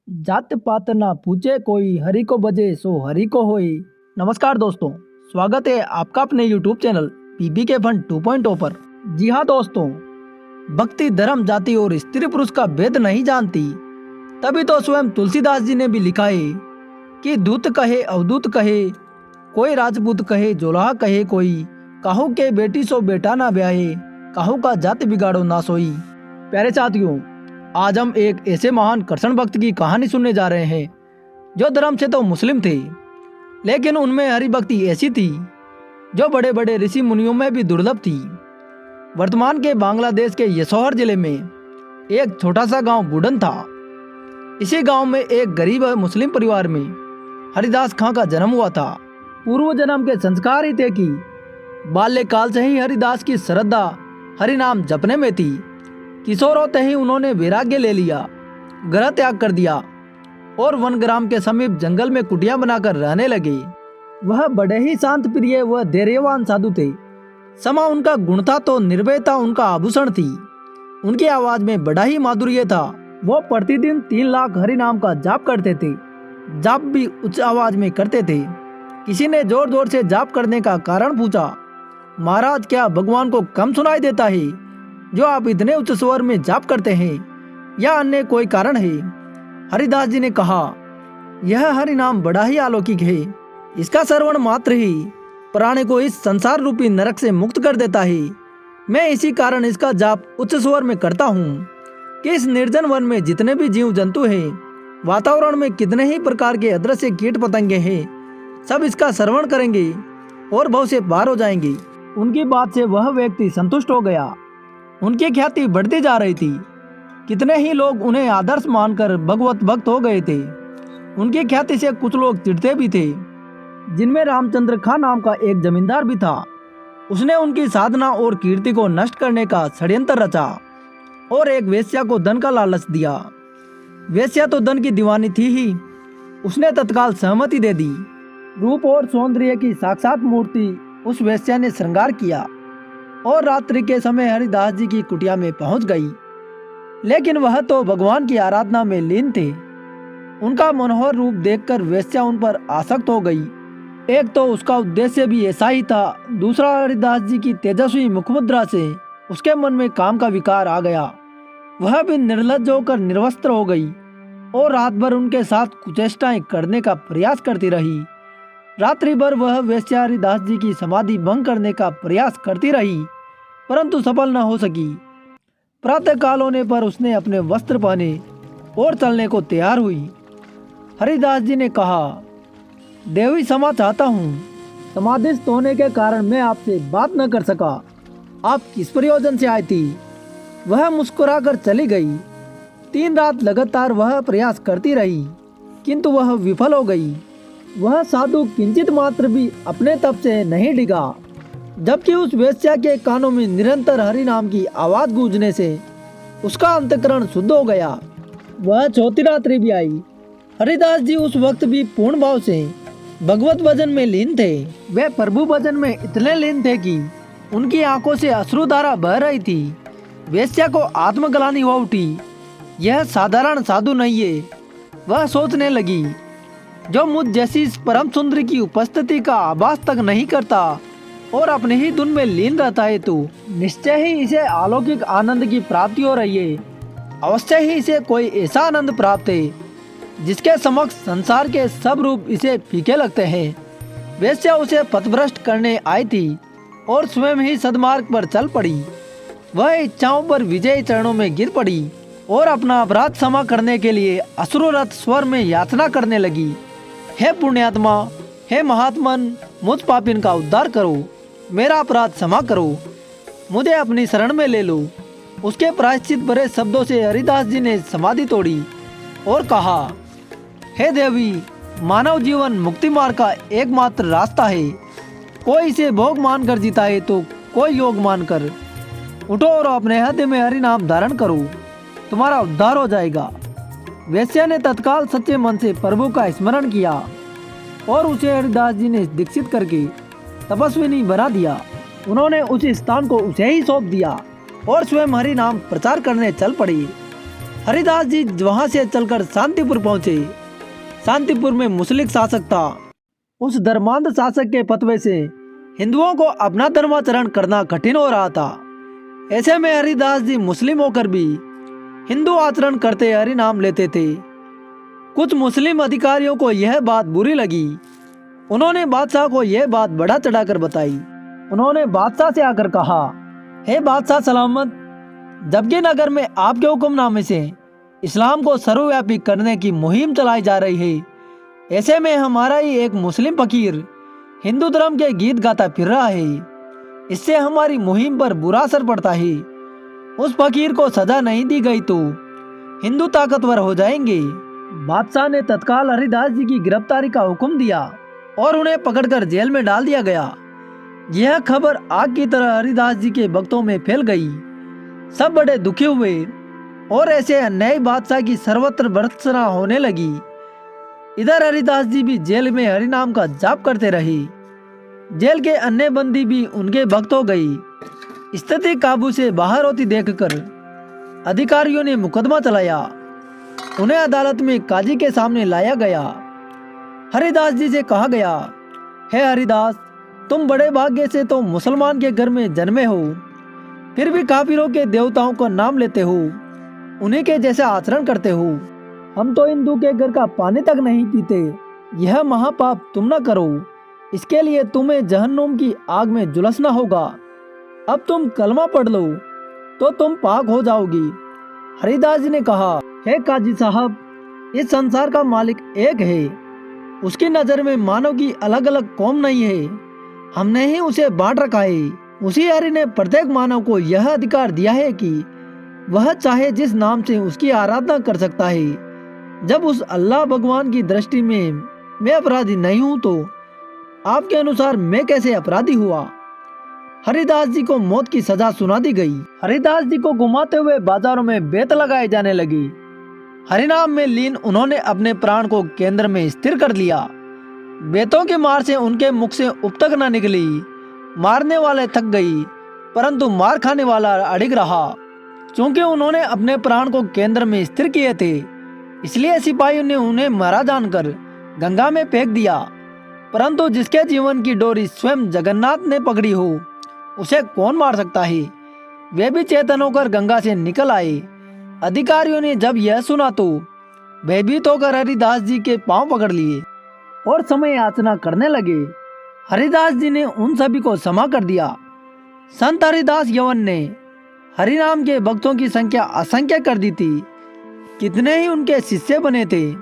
जात पात ना पूछे कोई, हरि को बजे सो हरि को होई। नमस्कार दोस्तों, स्वागत है आपका अपने YouTube चैनल पीबी के फन 2.0 पर। जी हाँ दोस्तों, भक्ति धर्म जाति और स्त्री पुरुष का भेद नहीं जानती, तभी तो स्वयं तुलसीदास जी ने भी लिखा है कि दूत कहे अवधूत कहे, कोई राजपूत कहे जोलाहा कहे कोई, काहू के बेटी सो बेटा ना ब्याहे, काहू का जात बिगाड़ो ना सोई। प्यारे साथियों, आज हम एक ऐसे महान कृष्ण भक्त की कहानी सुनने जा रहे हैं जो धर्म से तो मुस्लिम थे, लेकिन उनमें हरि भक्ति ऐसी थी जो बड़े बड़े ऋषि मुनियों में भी दुर्लभ थी। वर्तमान के बांग्लादेश के यसौहर जिले में एक छोटा सा गांव बुडन था। इसी गांव में एक गरीब मुस्लिम परिवार में हरिदास खां का जन्म हुआ था। पूर्व जन्म के संस्कार ही थे कि बाल्यकाल से ही हरिदास की श्रद्धा हरि नाम जपने में थी। किशोर होते ही उन्होंने वैराग्य ले लिया, गृह त्याग कर दिया और वनग्राम के समीप जंगल में कुटिया बनाकर रहने लगे। वह बड़े ही शांत प्रिय व धैर्यवान साधु थे। समा उनका गुण था तो निर्भयता उनका आभूषण थी। उनकी आवाज में बड़ा ही माधुर्य था। वो प्रतिदिन 3 लाख हरि नाम का जाप करते थे। जाप भी उच्च आवाज में करते थे। किसी ने जोर जोर से जाप करने का कारण पूछा। महाराज, क्या भगवान को कम सुनाई देता है जो आप इतने उच्च स्वर में जाप करते हैं, या अन्य कोई कारण है? हरिदास जी ने कहा, यह हरि नाम बड़ा ही अलौकिक है। इसका श्रवण मात्र ही प्राणी को इस संसार रूपी नरक से मुक्त कर देता है। मैं इसी कारण इसका जाप उच्च स्वर में करता हूँ कि इस निर्जन वन में जितने भी जीव जंतु हैं, वातावरण में कितने ही प्रकार के अदृश्य कीट पतंगे हैं, सब इसका श्रवण करेंगे और भव से पार हो जाएंगे। उनकी बात से वह व्यक्ति संतुष्ट हो गया। उनकी ख्याति बढ़ती जा रही थी। कितने ही लोग उन्हें आदर्श मानकर भगवत भक्त हो गए थे। उनकी ख्याति से कुछ लोग चिढ़ते भी थे, जिनमें रामचंद्र खां नाम का एक जमींदार भी था। उसने उनकी साधना और कीर्ति को नष्ट करने का षड्यंत्र रचा और एक वेश्या को धन का लालच दिया। वेश्या तो धन की दीवानी थी ही। उसने तत्काल सहमति दे दी। रूप और सौंदर्य की साक्षात मूर्ति उस वेश्या ने श्रृंगार किया और रात्रि के समय हरिदास जी की कुटिया में पहुंच गई। लेकिन वह तो भगवान की आराधना में लीन थे। उनका मनोहर रूप देखकर वेश्या उन पर आसक्त हो गई। एक तो उसका उद्देश्य भी ऐसा ही था, दूसरा हरिदास जी की तेजस्वी मुखमुद्रा से उसके मन में काम का विकार आ गया। वह भी निर्लज्ज होकर निर्वस्त्र हो गई और रात भर उनके साथ कुचेष्टाएं करने का प्रयास करती रही। रात्रि भर वह वेश्या हरिदास जी की समाधि भंग करने का प्रयास करती रही, परंतु सफल न हो सकी। प्रातः काल होने पर उसने अपने वस्त्र पहने और चलने को तैयार हुई। हरिदास जी ने कहा, देवी क्षमा चाहता हूँ, समाधिस्थ होने के कारण मैं आपसे बात न कर सका। आप किस प्रयोजन से आई थी? वह मुस्कुराकर चली गई। 3 रात लगातार वह प्रयास करती रही, किंतु वह विफल हो गई। वह साधु किंचित मात्र भी अपने तप से नहीं डिगा, जबकि उस वेश्या के कानों में निरंतर हरि नाम की आवाज गूंजने से उसका अंतःकरण शुद्ध हो गया। वह चौथी रात्रि भी आई। हरिदास जी उस वक्त भी पूर्ण भाव से भगवत भजन में लीन थे। वे प्रभु भजन में इतने लीन थे कि उनकी आंखों से अश्रुधारा बह रही थी। वेश्या को आत्मग्लानि हो उठी। यह साधारण साधु नहीं है। वह सोचने लगी, जो मुझ जैसी इस परम सुंदरी की उपस्थिति का आभास तक नहीं करता और अपने ही धुन में लीन रहता है, तो निश्चय ही इसे अलौकिक आनंद की प्राप्ति हो रही है। अवश्य ही इसे कोई ऐसा आनंद प्राप्त है जिसके समक्ष संसार के सब रूप इसे फीके लगते हैं। वेश्या उसे पथभ्रष्ट करने आई थी और स्वयं ही सद्मार्ग पर चल पड़ी। वह इच्छाओं पर विजयी चरणों में गिर पड़ी और अपना अपराध क्षमा करने के लिए अश्रुरत स्वर में याचना करने लगी। हे पुण्यात्मा, हे महात्मन, मुझ पापिन का उद्धार करो, मेरा अपराध क्षमा करो, मुझे अपनी शरण में ले लो। उसके प्रायश्चित भरे शब्दों से हरिदास जी ने समाधि तोड़ी और कहा, हे देवी, मानव जीवन मुक्ति मार्ग का एकमात्र रास्ता है। कोई इसे भोग मानकर जीता है तो कोई योग मानकर। उठो और अपने हृदय में हरि नाम धारण करो, तुम्हारा उद्धार हो जाएगा। वेश्या ने तत्काल सच्चे मन से प्रभु का स्मरण किया और उसे हरिदास जी ने दीक्षित करके तपस्विनी बना दिया। उन्होंने उस स्थान को उसे ही सौंप दिया और स्वयं हरि नाम प्रचार करने चल पड़ी। हरिदास जी वहां से चलकर शांतिपुर पहुंचे। शांतिपुर में मुस्लिम शासक था। उस धर्मांध शासक के फतवे से हिंदुओं को अपना धर्माचरण करना कठिन हो रहा था। ऐसे में हरिदास जी मुस्लिम होकर भी हिंदू आचरण करते हरि नाम लेते थे। कुछ मुस्लिम अधिकारियों को यह बात बुरी लगी। उन्होंने बादशाह को यह बात बढ़ा चढ़ाकर बताई। उन्होंने बादशाह से आकर कहा, हे बादशाह सलामत, जबकि नगर में आपके हुक्मनामे से इस्लाम को सर्वव्यापी करने की मुहिम चलाई जा रही है, ऐसे में हमारा ही एक मुस्लिम फकीर हिंदू धर्म के गीत गाता फिर रहा है। इससे हमारी मुहिम पर बुरा असर पड़ता है। उस फकीर को सजा नहीं दी गई तो हिंदू ताकतवर हो जाएंगे। बादशाह ने तत्काल हरिदास जी की गिरफ्तारी का हुक्म दिया और उन्हें पकड़कर जेल में डाल दिया गया। यह खबर आग की तरह हरिदास जी के भक्तों में फैल गई। सब बड़े दुखी हुए और ऐसे अन्यायी बादशाह की सर्वत्र भर्त्सना होने लगी। इधर हरिदास जी भी जेल में हरि नाम का जाप करते रहे। जेल के अन्य बंदी भी उनके भक्त हो गई। स्थिति काबू से बाहर होती देखकर अधिकारियों ने मुकदमा चलाया। उन्हें अदालत में काजी के सामने लाया गया। हरिदास जी से कहा गया, हे हरिदास, तुम बड़े भाग्य से तो मुसलमान के घर में जन्मे हो, फिर भी काफिरों के देवताओं का नाम लेते हो, उन्हीं के जैसे आचरण करते हो। हम तो हिंदू के घर का पानी तक नहीं पीते। यह महापाप तुम न करो, इसके लिए तुम्हें जहन्नुम की आग में झुलसना होगा। अब तुम कलमा पढ़ लो तो तुम पाक हो जाओगी। हरिदास जी ने कहा, हे काजी साहब, इस संसार का मालिक एक है। उसकी नजर में मानव की अलग अलग कौम नहीं है। हमने ही उसे बांट रखा है। उसी हरि ने प्रत्येक मानव को यह अधिकार दिया है कि वह चाहे जिस नाम से उसकी आराधना कर सकता है। जब उस अल्लाह भगवान की दृष्टि में मैं अपराधी नहीं हूँ तो आपके अनुसार मैं कैसे अपराधी हुआ? हरिदास जी को मौत की सजा सुना दी गई। हरिदास जी को घुमाते हुए बाजारों में बेत लगाए जाने लगी। हरिनाम में लीन उन्होंने अपने प्राण को केंद्र में स्थिर कर लिया। बेतों की मार से उनके मुख से उपतक न निकली। मारने वाले थक गई, परंतु मार खाने वाला अड़िग रहा। क्योंकि उन्होंने अपने प्राण को केंद्र में स्थिर किए थे, इसलिए सिपाहियों ने उन्हें मारा जानकर गंगा में फेंक दिया। परंतु जिसके जीवन की डोरी स्वयं जगन्नाथ ने पकड़ी हो, उसे कौन मार सकता है? वे भी चेतन होकर गंगा से निकल आए। अधिकारियों ने जब यह सुना तो भयभीत होकर हरिदास जी के पांव पकड़ लिए और समय याचना करने लगे। हरिदास जी ने उन सभी को क्षमा कर दिया। संत हरिदास यवन ने हरिनाम के भक्तों की संख्या असंख्य कर दी थी। कितने ही उनके शिष्य बने थे।